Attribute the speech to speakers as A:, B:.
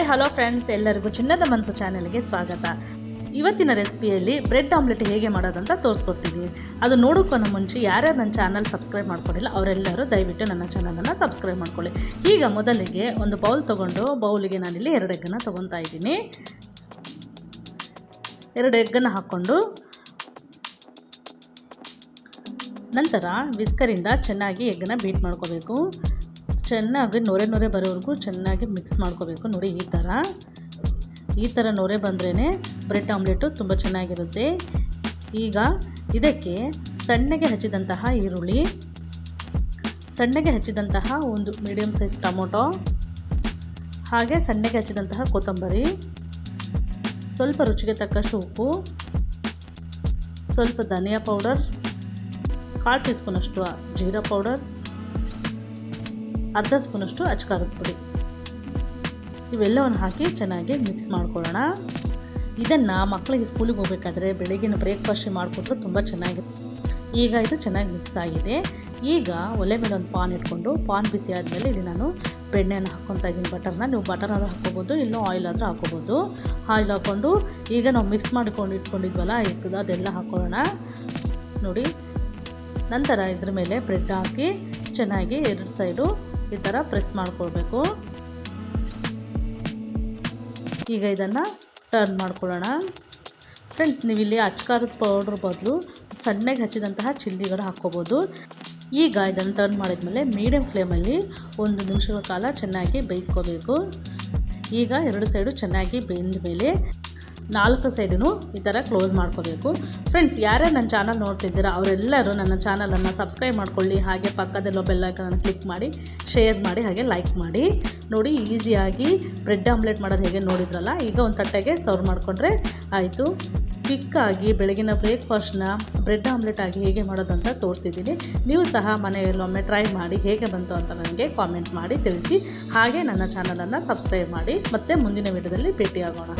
A: Hi hello friends, ಎಲ್ಲರಿಗೂ ಚಿನ್ನದ ಮನಸ್ಸು ಚಾನೆಲ್ಗೆ ಸ್ವಾಗತ. ಇವತ್ತಿನ ರೆಸಿಪಿಯಲ್ಲಿ ಬ್ರೆಡ್ ಆಮ್ಲೆಟ್ ಹೇಗೆ ಮಾಡೋದಂತ ತೋರಿಸ್ಕೊಡ್ತೀನಿ. ಅದು ನೋಡೋಕ್ಕೂ ಮುಂಚೆ ಯಾರ್ಯಾರು ನನ್ನ ಚಾನಲ್ ಸಬ್ಸ್ಕ್ರೈಬ್ ಮಾಡ್ಕೊಂಡಿಲ್ಲ ಅವರೆಲ್ಲರೂ ದಯವಿಟ್ಟು ನನ್ನ ಚಾನಲನ್ನು ಸಬ್ಸ್ಕ್ರೈಬ್ ಮಾಡ್ಕೊಳ್ಳಿ. ಈಗ ಮೊದಲಿಗೆ ಒಂದು ಬೌಲ್ ತೊಗೊಂಡು ಬೌಲಿಗೆ ನಾನಿಲ್ಲಿ 2 ಎಗ್ಗನ್ನು ತೊಗೊತಾ ಇದ್ದೀನಿ. 2 ಎಗ್ಗನ್ನು ಹಾಕ್ಕೊಂಡು ನಂತರ ವಿಸ್ಕರಿಂದ ಚೆನ್ನಾಗಿ ಎಗ್ಗನ್ನು ಬೀಟ್ ಮಾಡ್ಕೋಬೇಕು. ಚೆನ್ನಾಗಿ ನೊರೆ ಬರೋವರೆಗೂ ಚೆನ್ನಾಗಿ ಮಿಕ್ಸ್ ಮಾಡ್ಕೋಬೇಕು. ನೋಡಿ, ಈ ಥರ ನೊರೆ ಬಂದ್ರೇ ಬ್ರೆಡ್ ಆಮ್ಲೆಟು ತುಂಬ ಚೆನ್ನಾಗಿರುತ್ತೆ. ಈಗ ಇದಕ್ಕೆ ಸಣ್ಣಗೆ ಹಚ್ಚಿದಂತಹ ಈರುಳ್ಳಿ, ಸಣ್ಣಗೆ ಹಚ್ಚಿದಂತಹ ಒಂದು ಮೀಡಿಯಮ್ ಸೈಜ್ ಟೊಮೊಟೊ, ಹಾಗೆ ಸಣ್ಣಗೆ ಹಚ್ಚಿದಂತಹ ಕೊತ್ತಂಬರಿ, ಸ್ವಲ್ಪ ರುಚಿಗೆ ತಕ್ಕಷ್ಟು ಉಪ್ಪು, ಸ್ವಲ್ಪ ಧನಿಯಾ ಪೌಡರ್, 1/4 ಟೀ ಸ್ಪೂನಷ್ಟು ಜೀರಾ ಪೌಡರ್, ಅರ್ಧ ಸ್ಪೂನಷ್ಟು ಅಚ್ಕಾರದ ಪುಡಿ, ಇವೆಲ್ಲವನ್ನು ಹಾಕಿ ಚೆನ್ನಾಗಿ ಮಿಕ್ಸ್ ಮಾಡ್ಕೊಳ್ಳೋಣ. ಇದನ್ನು ಮಕ್ಕಳಿಗೆ ಸ್ಕೂಲಿಗೆ ಹೋಗಬೇಕಾದ್ರೆ ಬೆಳಗಿನ ಬ್ರೇಕ್ಫಾಸ್ಟ್ ಮಾಡಿಕೊಟ್ರು ತುಂಬ ಚೆನ್ನಾಗಿರುತ್ತೆ. ಈಗ ಇದು ಚೆನ್ನಾಗಿ ಮಿಕ್ಸ್ ಆಗಿದೆ. ಈಗ ಒಲೆ ಮೇಲೆ ಒಂದು ಪಾನ್ ಇಟ್ಕೊಂಡು ಪಾನ್ ಬಿಸಿ ಆದಮೇಲೆ ಇಲ್ಲಿ ನಾನು ಬೆಣ್ಣೆಯನ್ನು ಹಾಕ್ಕೊತಾ ಇದ್ದೀನಿ. ಬಟರ್ನ ನೀವು ಬಟರ್ ಆದರೂ ಹಾಕ್ಕೋಬೋದು, ಇಲ್ಲ ಆಯಿಲ್ ಆದರೂ ಹಾಕ್ಕೋಬೋದು. ಆಯಿಲ್ ಹಾಕ್ಕೊಂಡು ಈಗ ನಾವು ಮಿಕ್ಸ್ ಮಾಡ್ಕೊಂಡು ಇಟ್ಕೊಂಡಿದ್ವಲ್ಲ ಅದೆಲ್ಲ ಹಾಕ್ಕೊಳ್ಳೋಣ. ನೋಡಿ, ನಂತರ ಇದ್ರ ಮೇಲೆ ಬ್ರೆಡ್ ಹಾಕಿ ಚೆನ್ನಾಗಿ 2 ಸೈಡು ಈ ಥರ ಪ್ರೆಸ್ ಮಾಡ್ಕೊಳ್ಬೇಕು. ಈಗ ಇದನ್ನು ಟರ್ನ್ ಮಾಡ್ಕೊಳ್ಳೋಣ. ಫ್ರೆಂಡ್ಸ್, ನೀವಿಲ್ಲಿ ಅಚ್ಕಾರದ ಪೌಡ್ರ್ ಬದಲು ಸಣ್ಣಗೆ ಹಚ್ಚಿದಂತಹ ಚಿಲ್ಲಿಗಳು ಹಾಕ್ಕೋಬೋದು. ಈಗ ಇದನ್ನು ಟರ್ನ್ ಮಾಡಿದ್ಮೇಲೆ ಮೀಡಿಯಮ್ ಫ್ಲೇಮಲ್ಲಿ 1 ನಿಮಿಷಗಳ ಕಾಲ ಚೆನ್ನಾಗಿ ಬೇಯಿಸ್ಕೋಬೇಕು. ಈಗ 2 ಸೈಡು ಚೆನ್ನಾಗಿ ಬೆಂದ ಮೇಲೆ 4 ಸೈಡೂ ಈ ಥರ ಕ್ಲೋಸ್ ಮಾಡ್ಕೋಬೇಕು. ಫ್ರೆಂಡ್ಸ್, ಯಾರ್ಯಾರು ನನ್ನ ಚಾನಲ್ ನೋಡ್ತಿದ್ದೀರಾ ಅವರೆಲ್ಲರೂ ನನ್ನ ಚಾನಲನ್ನು ಸಬ್ಸ್ಕ್ರೈಬ್ ಮಾಡ್ಕೊಳ್ಳಿ. ಹಾಗೆ ಪಕ್ಕದಲ್ಲೋ ಬೆಲ್ ಐಕಾನ್ ಕ್ಲಿಕ್ ಮಾಡಿ, ಶೇರ್ ಮಾಡಿ, ಹಾಗೆ ಲೈಕ್ ಮಾಡಿ. ನೋಡಿ, ಈಸಿಯಾಗಿ ಬ್ರೆಡ್ ಆಮ್ಲೆಟ್ ಮಾಡೋದು ಹೇಗೆ ನೋಡಿದ್ರಲ್ಲ. ಈಗ ಒಂದು ತಟ್ಟೆಗೆ ಸರ್ವ್ ಮಾಡಿಕೊಂಡ್ರೆ ಆಯಿತು. ಕ್ವಿಕ್ಕಾಗಿ ಬೆಳಗಿನ ಬ್ರೇಕ್ಫಾಸ್ಟ್ನ ಬ್ರೆಡ್ ಆಮ್ಲೆಟ್ ಆಗಿ ಹೇಗೆ ಮಾಡೋದಂತ ತೋರಿಸಿದ್ದೀನಿ. ನೀವು ಸಹ ಮನೆಯಲ್ಲೊಮ್ಮೆ ಟ್ರೈ ಮಾಡಿ ಹೇಗೆ ಬಂತು ಅಂತ ನನಗೆ ಕಾಮೆಂಟ್ ಮಾಡಿ ತಿಳಿಸಿ. ಹಾಗೆ ನನ್ನ ಚಾನಲನ್ನು ಸಬ್ಸ್ಕ್ರೈಬ್ ಮಾಡಿ. ಮತ್ತೆ ಮುಂದಿನ ವಿಡಿಯೋದಲ್ಲಿ ಭೇಟಿಯಾಗೋಣ.